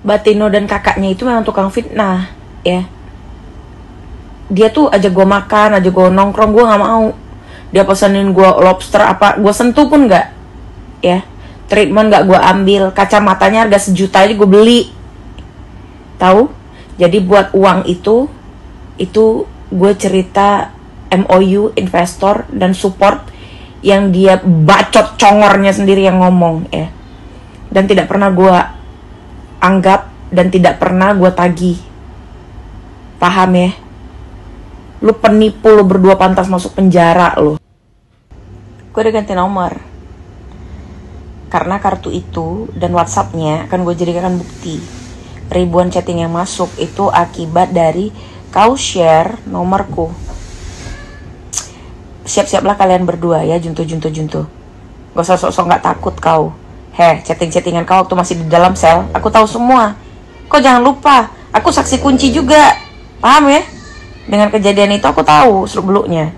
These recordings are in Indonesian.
Batino dan kakaknya itu memang tukang fitnah, ya. Dia tuh ajak gue makan, ajak gue nongkrong, gue nggak mau. Dia pesenin gue lobster apa, gue sentuh pun nggak, ya. Treatment nggak gue ambil, kacamatanya harga 1 juta aja gue beli, tahu? Jadi buat uang itu gue cerita MOU investor dan support yang dia bacot congornya sendiri yang ngomong, ya. Dan tidak pernah gue anggap dan tidak pernah gue tagih. Paham ya? Lu penipu, lu berdua pantas masuk penjara lu. Gue udah ganti nomor. Karena kartu itu dan WhatsApp-nya akan gue jadikan bukti. Ribuan chatting yang masuk itu akibat dari kau share nomorku. Siap-siaplah kalian berdua ya, juntu. Gak usah sok-sok gak takut kau. Chatting-chattingan kau waktu masih di dalam sel, aku tahu semua. Kau jangan lupa, aku saksi kunci juga. Paham ya? Dengan kejadian itu aku tahu seluk-beluknya.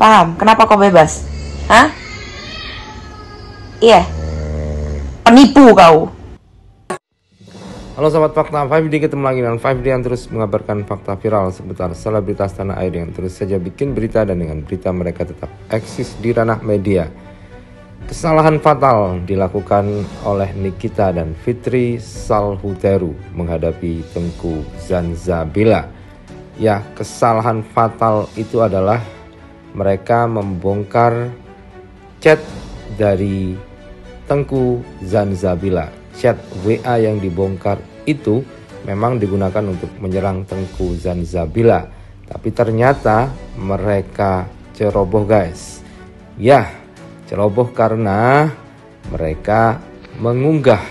Paham? Kenapa kau bebas? Hah? Iya. Penipu kau. Halo Sobat Fakta, 5D ketemu lagi dengan 5D yang terus mengabarkan fakta viral seputar selebritas tanah air yang terus saja bikin berita dan dengan berita mereka tetap eksis di ranah media. Kesalahan fatal dilakukan oleh Nikita dan Fitri Salhuteru menghadapi Tengku Zanzabila. Ya, kesalahan fatal itu adalah mereka membongkar chat dari Tengku Zanzabila. Chat WA yang dibongkar itu memang digunakan untuk menyerang Tengku Zanzabila, tapi ternyata mereka ceroboh guys. Ya, ceroboh karena mereka mengunggah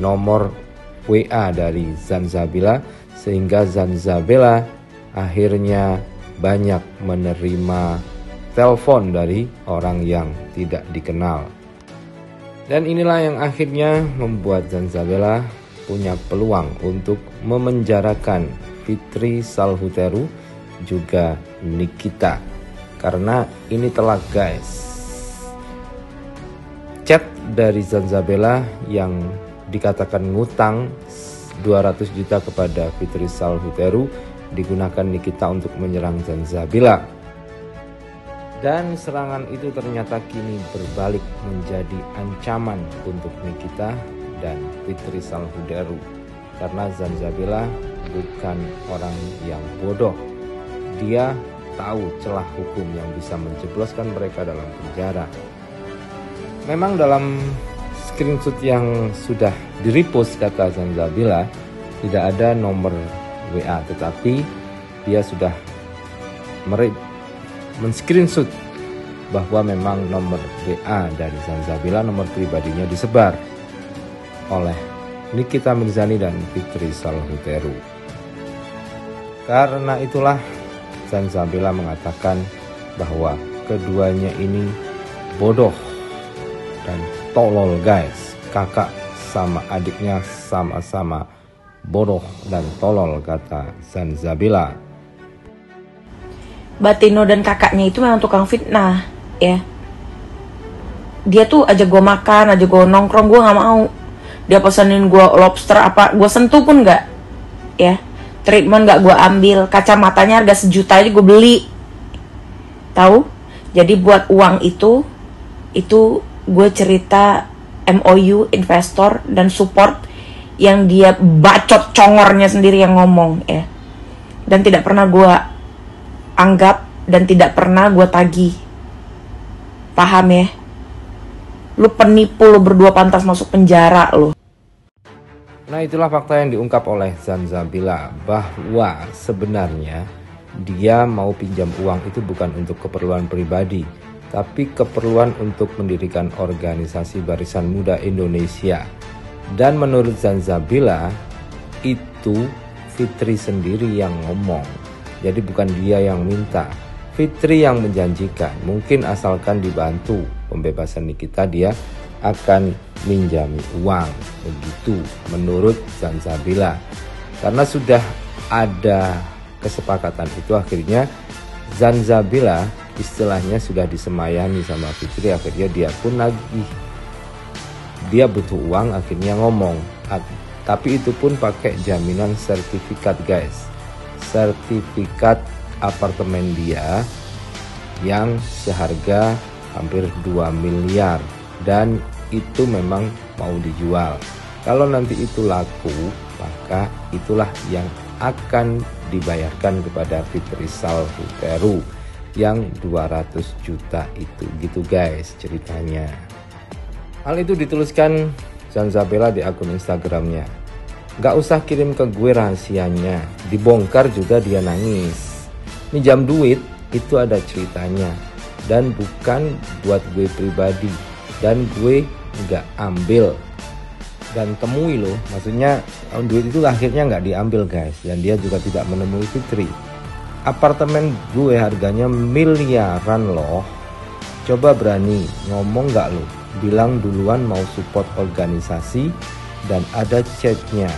nomor WA dari Zanzabila sehingga Zanzabila akhirnya banyak menerima telepon dari orang yang tidak dikenal. Dan inilah yang akhirnya membuat Zanzabila punya peluang untuk memenjarakan Fitri Salhuteru juga Nikita. Karena ini telah guys, chat dari Zanzabila yang dikatakan ngutang 200 juta kepada Fitri Salhuteru digunakan Nikita untuk menyerang Zanzabila. Dan serangan itu ternyata kini berbalik menjadi ancaman untuk Nikita dan Fitri Salhuteru. Karena Zanzabila bukan orang yang bodoh. Dia tahu celah hukum yang bisa menjebloskan mereka dalam penjara. Memang dalam screenshot yang sudah di-repost kata Zanzabila tidak ada nomor WA, tetapi dia sudah men-screenshot bahwa memang nomor WA dari Zanzabila, nomor pribadinya disebar oleh Nikita Mirzani dan Fitri Salhuteru. Karena itulah Zanzabila mengatakan bahwa keduanya ini bodoh dan tolol guys. Kakak sama adiknya sama-sama bodoh dan tolol kata Zanzabila. Batino dan kakaknya itu memang tukang fitnah, ya. Dia tuh ajak gue makan, ajak gue nongkrong, gue nggak mau. Dia pesenin gue lobster apa, gue sentuh pun nggak, ya. Treatment nggak gue ambil, kacamatanya harga 1 juta aja gue beli, tahu? Jadi buat uang itu gue cerita MOU investor dan support yang dia bacot congornya sendiri yang ngomong, ya. Dan tidak pernah gue anggap dan tidak pernah gue tagih. Paham ya? Lu penipu, lu berdua pantas masuk penjara lu. Nah, itulah fakta yang diungkap oleh Zanzabila bahwa sebenarnya dia mau pinjam uang itu bukan untuk keperluan pribadi, tapi keperluan untuk mendirikan organisasi Barisan Muda Indonesia. Dan menurut Zanzabila itu Fitri sendiri yang ngomong. Jadi bukan dia yang minta, Fitri yang menjanjikan. Mungkin asalkan dibantu pembebasan Nikita dia akan minjami uang. Begitu menurut Zanzabila. Karena sudah ada kesepakatan itu, akhirnya Zanzabila istilahnya sudah disemayani sama Fitri. Akhirnya dia pun nagih. Dia butuh uang, akhirnya ngomong. Tapi itu pun pakai jaminan sertifikat guys. Sertifikat apartemen dia yang seharga hampir 2 miliar. Dan itu memang mau dijual. Kalau nanti itu laku, maka itulah yang akan dibayarkan kepada Fitri Salhuteru yang 200 juta itu, gitu guys ceritanya. Hal itu dituliskan Zanzabela di akun Instagramnya. Gak usah kirim ke gue rahasianya, dibongkar juga dia nangis. Minjam duit itu ada ceritanya, dan bukan buat gue pribadi, dan gue gak ambil. Dan temui loh, maksudnya duit itu akhirnya nggak diambil guys, dan dia juga tidak menemui Fitri. Apartemen gue harganya miliaran loh. Coba berani ngomong nggak lo, bilang duluan mau support organisasi dan ada chatnya.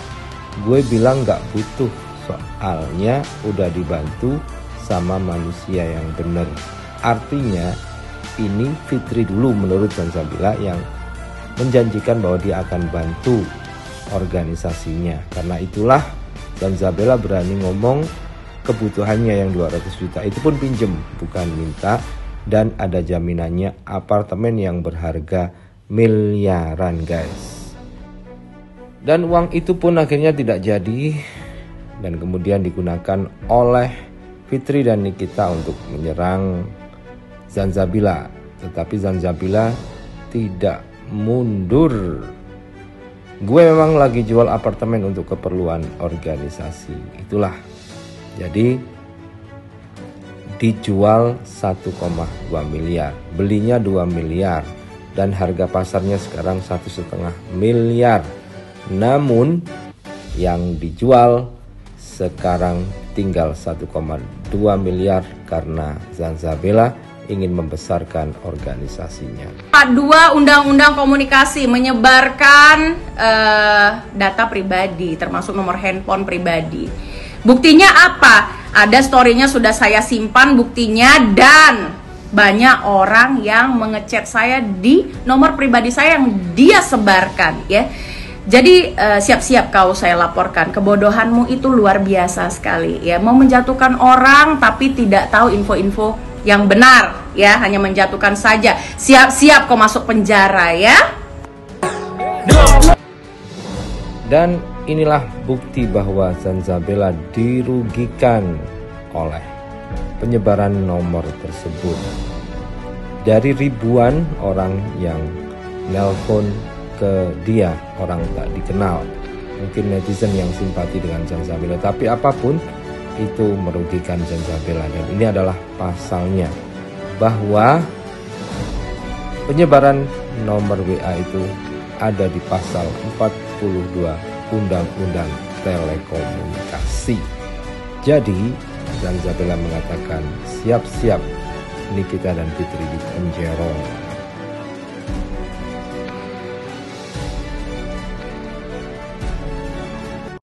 Gue bilang nggak butuh, soalnya udah dibantu sama manusia yang bener. Artinya ini Fitri dulu menurut Zanzabela yang menjanjikan bahwa dia akan bantu organisasinya. Karena itulah Zanzabela berani ngomong kebutuhannya yang 200 juta itu pun pinjem, bukan minta, dan ada jaminannya apartemen yang berharga miliaran guys. Dan uang itu pun akhirnya tidak jadi, dan kemudian digunakan oleh Fitri dan Nikita untuk menyerang Zanzabela. Tetapi Zanzabela tidak mundur. Gue memang lagi jual apartemen untuk keperluan organisasi. Itulah. Jadi dijual 1,2 miliar, belinya 2 miliar, dan harga pasarnya sekarang 1,5 miliar. Namun yang dijual sekarang tinggal 1,2 miliar karena Zanzabela ingin membesarkan organisasinya. 2 Undang-Undang Komunikasi menyebarkan data pribadi, termasuk nomor handphone pribadi. Buktinya apa? Ada story-nya sudah saya simpan buktinya, dan banyak orang yang mengechat saya di nomor pribadi saya yang dia sebarkan ya. Jadi siap-siap kau saya laporkan. Kebodohanmu itu luar biasa sekali ya. Mau menjatuhkan orang tapi tidak tahu info-info yang benar ya, hanya menjatuhkan saja. Siap-siap kau masuk penjara ya. Dan inilah bukti bahwa Zanzabela dirugikan oleh penyebaran nomor tersebut. Dari ribuan orang yang nelpon ke dia, orang tak dikenal, mungkin netizen yang simpati dengan Zanzabela, tapi apapun itu merugikan Zanzabela. Dan ini adalah pasalnya, bahwa penyebaran nomor WA itu ada di pasal 42 Undang-Undang Telekomunikasi. Jadi Zanzabela mengatakan siap-siap Nikita dan Fitri di penjara.